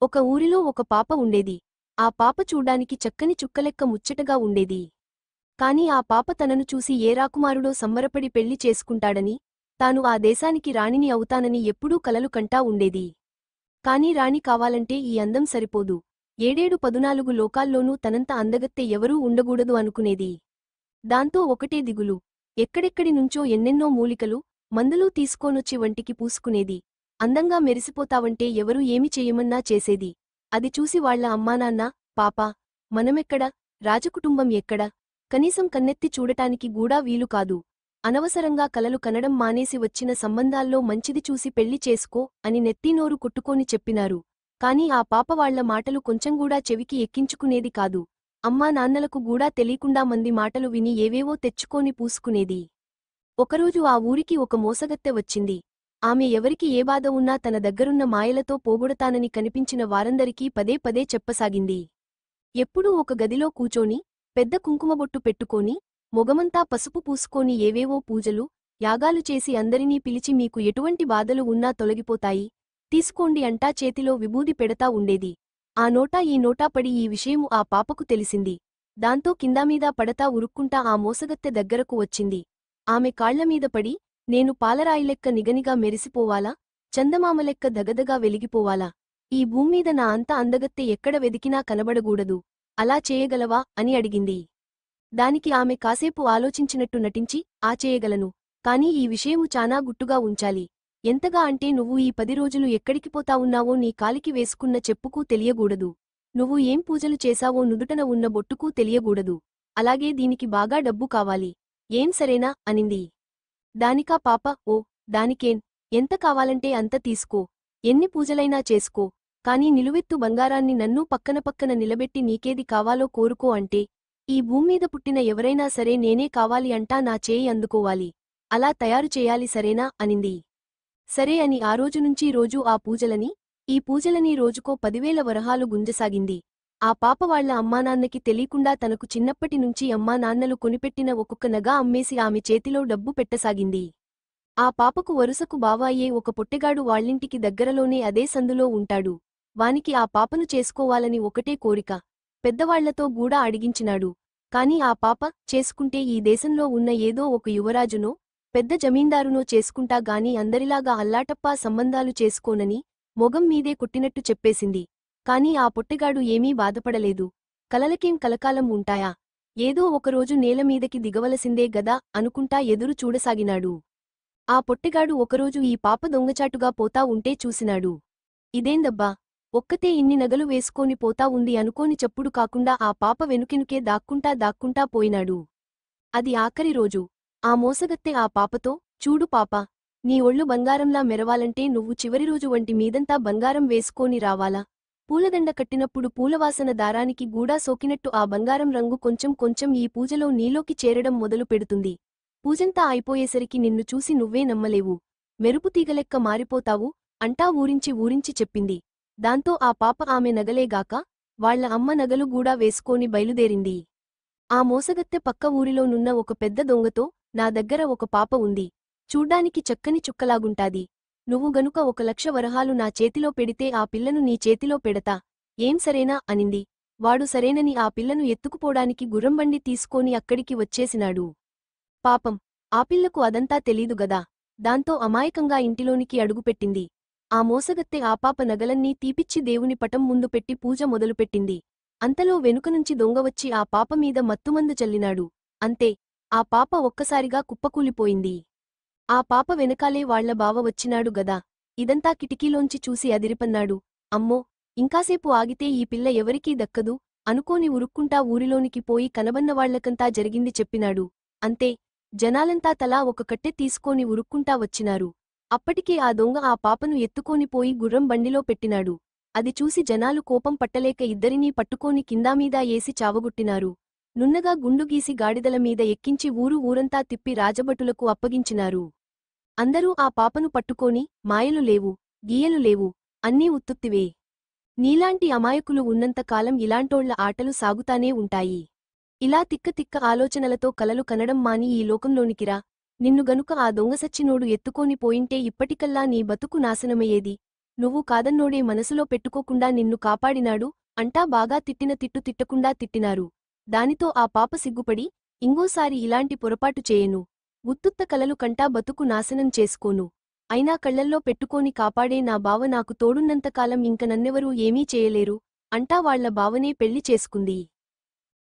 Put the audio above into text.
ఒక ఊరిలో ఒక పాప ఉండేది. ఆ పాప చూడ్డానికి చక్కని చుక్కలెక్క ముచ్చటగా ఉండేది. కాని ఆ పాప తనను చూసి ఏ రాకుమారుడో సంబరపడి పెళ్లి చేసుకుంటాడని, తాను ఆ దేశానికి రాణిని అవుతానని ఎప్పుడూ కలలు కంటా ఉండేది. కాని రాణి కావాలంటే ఈ అందం సరిపోదు. 7 14 లోకాల్లోనూ తనంత అందగత్తె ఎవరూ ఉండకూడదు అనుకునేది. దాంతో ఒకటే దిగులు. ఎక్కడెక్కడి నుంచో ఎన్నెన్నో మూలికలు, మందులు తీసుకోనొచ్చి వంటికి పూసుకునేది. అందంగా మెరిసిపోతావంటే ఎవరు ఏమి చెయ్యమన్నా చేసేది. అది చూసి వాళ్ల అమ్మానాన్న, పాపా, మనమెక్కడ, రాజకుటుంబం ఎక్కడ, కనీసం కన్నెత్తి చూడటానికి గూడా వీలుకాదు. అనవసరంగా కలలు కనడం మానేసి వచ్చిన సంబంధాల్లో మంచిది చూసి పెళ్లి చేసుకో అని నెత్తీనోరు కొట్టుకోని చెప్పినారు. కాని ఆ పాప వాళ్ల మాటలు కొంచెంగూడా చెవికి ఎక్కించుకునేది కాదు. అమ్మా నాన్నలకు గూడా తెలీకుండా మంది మాటలు విని ఏవేవో తెచ్చుకోని పూసుకునేది. ఒకరోజు ఆ ఊరికి ఒక మోసగత్తె వచ్చింది. ఆమె ఎవరికి ఏ బాధ ఉన్నా తన దగ్గరున్న మాయలతో పోగొడతానని కనిపించిన వారందరికీ పదే పదే చెప్పసాగింది. ఎప్పుడూ ఒక గదిలో కూచోని, పెద్ద కుంకుమబొట్టు పెట్టుకోని, మొగమంతా పసుపు పూసుకోని ఏవేవో పూజలు, యాగాలు చేసి అందరినీ పిలిచి మీకు ఎటువంటి బాధలు ఉన్నా తొలగిపోతాయి, తీసుకోండి అంటా చేతిలో విభూది పెడతా ఉండేది. ఆ నోటా ఈ నోటా పడి ఈ విషయము ఆ పాపకు తెలిసింది. దాంతో కిందామీదా పడతా ఉరుక్కుంటా ఆ మోసగత్తె దగ్గరకు వచ్చింది. ఆమె కాళ్లమీద పడి, నేను పాలరాయిలెక్క నిగనిగా మెరిసిపోవాలా, చందమామలెక్క దగదగా వెలిగిపోవాలా, ఈ భూమ్మీద నా అంత అందగత్తె ఎక్కడ వెదికినా కనబడగూడదు, అలా చేయగలవా అని అడిగింది. దానికి ఆమె కాసేపు ఆలోచించినట్టు నటించి, ఆ చేయగలను. కాని ఈ విషయము చానా గుట్టుగా ఉంచాలి. ఎంతగా అంటే నువ్వు ఈ 10 రోజులు ఎక్కడికి పోతా ఉన్నావో నీ కాలికి వేసుకున్న చెప్పుకూ తెలియగూడదు. నువ్వు ఏం పూజలు చేశావో నుదుటన ఉన్న బొట్టుకూ తెలియగూడదు. అలాగే దీనికి బాగా డబ్బు కావాలి. ఏం సరేనా అనింది. దానికా పాప, ఓ, దానికేం, ఎంత కావాలంటే అంత తీసుకో, ఎన్ని పూజలైనా చేసుకో, కాని నిలువెత్తు బంగారాన్ని నన్నూ పక్కన పక్కన నిలబెట్టి నీకేది కావాలో కోరుకో అంటే, ఈ భూమ్మీద పుట్టిన ఎవరైనా సరే నేనే కావాలి అంటా నా చేయి అందుకోవాలి. అలా తయారు చేయాలి సరేనా అనింది. సరే అని ఆ రోజునుంచీ రోజూ ఆ పూజలని, ఈ పూజలని రోజుకో 10,000 వరహాలు గుంజసాగింది. ఆ పాప వాళ్ల అమ్మానాన్నకి తెలీకుండా తనకు చిన్నప్పటి నుంచి అమ్మానాన్నలు కొనిపెట్టిన ఒక్కొక్క నగ అమ్మేసి ఆమె చేతిలో డబ్బు పెట్టసాగింది. ఆ పాపకు వరుసకు బావ అయ్యే ఒక పొట్టెగాడు వాళ్ళింటికి దగ్గరలోనే అదే సందులో ఉంటాడు. వానికి ఆ పాపను చేసుకోవాలని ఒకటే కోరిక. పెద్దవాళ్లతో గూడా అడిగించినాడు. కాని ఆ పాప, చేసుకుంటే ఈ దేశంలో ఉన్న ఏదో ఒక యువరాజునో, పెద్ద జమీందారునో చేసుకుంటా గాని అందరిలాగా అల్లాటప్పా సంబంధాలు చేసుకోనని, మొగం మీదే కొట్టినట్టు చెప్పేసింది. కాని ఆ పొట్టెగాడు ఏమీ బాధపడలేదు. కలలకేం కలకాలం ఉంటాయా, ఏదో ఒకరోజు నేలమీదకి దిగవలసిందే గదా అనుకుంటా ఎదురు చూడసాగినాడు. ఆ పొట్టెగాడు ఒకరోజు ఈ పాప దొంగచాటుగా పోతా ఉంటే చూసినాడు. ఇదేందబ్బా, ఒక్కతే ఇన్ని నగలు వేసుకోని పోతా ఉంది అనుకోని చప్పుడు కాకుండా ఆ పాప వెనుకెనుకే దాక్కుంటా పోయినాడు. అది ఆఖరి రోజు. ఆ మోసగత్తె ఆ పాపతో, చూడు పాపా, నీ ఒళ్ళు బంగారంలా మెరవాలంటే నువ్వు చివరిరోజు వంటి మీదంతా బంగారం వేసుకోని రావాలా, పూలదండ కట్టినప్పుడు పూలవాసన దారానికి గూడా సోకినట్టు ఆ బంగారం రంగు కొంచెం కొంచెం ఈ పూజలో నీలోకి చేరడం మొదలు పెడుతుంది. పూజంతా అయిపోయేసరికి నిన్ను చూసి నువ్వే నమ్మలేవు, మెరుపుతీగలెక్క మారిపోతావు అంటా ఊరించి చెప్పింది. దాంతో ఆ పాప ఆమె నగలేగాక, వాళ్ల అమ్మ నగలు గూడా వేసుకోని బయలుదేరింది. ఆ మోసగత్తె పక్క ఊరిలోనున్న ఒక పెద్ద దొంగతో, నా దగ్గర ఒక పాప ఉంది, చూడ్డానికి చక్కని చుక్కలాగుంటాది, నువ్వు గనుక 1,00,000 వరహాలు నా చేతిలో పెడితే ఆ పిల్లను నీ చేతిలో పెడతా, ఏం సరేనా అనింది. వాడు సరేనని ఆ పిల్లను ఎత్తుకుపోడానికి గుర్రంబండి తీసుకోని అక్కడికి వచ్చేసినాడు. పాపం, ఆ పిల్లకు అదంతా తెలీదుగదా. దాంతో అమాయకంగా ఇంటిలోనికి అడుగుపెట్టింది. ఆ మోసగత్తె ఆ పాప నగలన్నీ తీపిచ్చి దేవుని పటం ముందు పెట్టి పూజ మొదలుపెట్టింది. అంతలో వెనుకనుంచి దొంగవచ్చి ఆ పాప మీద మత్తుమందు చల్లినాడు. అంతే, ఆ పాప ఒక్కసారిగా కుప్పకూలిపోయింది. ఆ పాప వెనకాలే వాళ్ల బావ వచ్చినాడు గదా. ఇదంతా కిటికీలోంచి చూసి అదిరిపన్నాడు. అమ్మో, ఇంకాసేపు ఆగితే ఈ పిల్ల ఎవరికీ దక్కదు అనుకోని ఉరుక్కుంటా ఊరిలోనికి పోయి కనబన్నవాళ్లకంతా జరిగింది చెప్పినాడు. అంతే, జనాలంతా తలా ఒక కట్టె తీసుకోని ఉరుక్కుంటా వచ్చినారు. అప్పటికే ఆ దొంగ ఆ పాపను ఎత్తుకోని పోయి గుర్రం బండిలో పెట్టినాడు. అది చూసి జనాలు కోపం పట్టలేక ఇద్దరినీ పట్టుకోని కిందామీదా ఏసి చావగొట్టినారు. నున్నగా గుండుగీసి గాడిదల మీద ఎక్కించి ఊరంతా తిప్పి రాజభటులకు అప్పగించినారు. అందరూ ఆ పాపను పట్టుకోని, మాయలు లేవు, గీయలు లేవు, అన్నీ ఉత్తుత్తివే. నీలాంటి అమాయకులు ఉన్నంతకాలం ఇలాంటోళ్ల ఆటలు సాగుతానే ఉంటాయి. ఇలా తిక్క తిక్క ఆలోచనలతో కలలు కనడం మాని ఈ లోకంలోనికిరా. నిన్ను గనుక ఆ దొంగసచ్చినోడు ఎత్తుకోని పోయింటే ఇప్పటికల్లా నీ బతుకు నాశనమయ్యేది. నువ్వు కాదన్నోడే మనసులో పెట్టుకోకుండా నిన్ను కాపాడినాడు అంటా బాగా తిట్టిన తిట్టు తిట్టకుండా తిట్టినారు. దానితో ఆ పాప సిగ్గుపడి, ఇంగోసారి ఇలాంటి పొరపాటు చేయను. ఉత్తుత్త కలలు కంటా బతుకు నాశనం చేసుకోను. అయినా కళ్లల్లో పెట్టుకోని కాపాడే నా బావ నాకు తోడున్నంతకాలం ఇంక నన్నెవరూ ఏమీ చేయలేరు అంటా వాళ్ల బావనే పెళ్లి చేసుకుంది.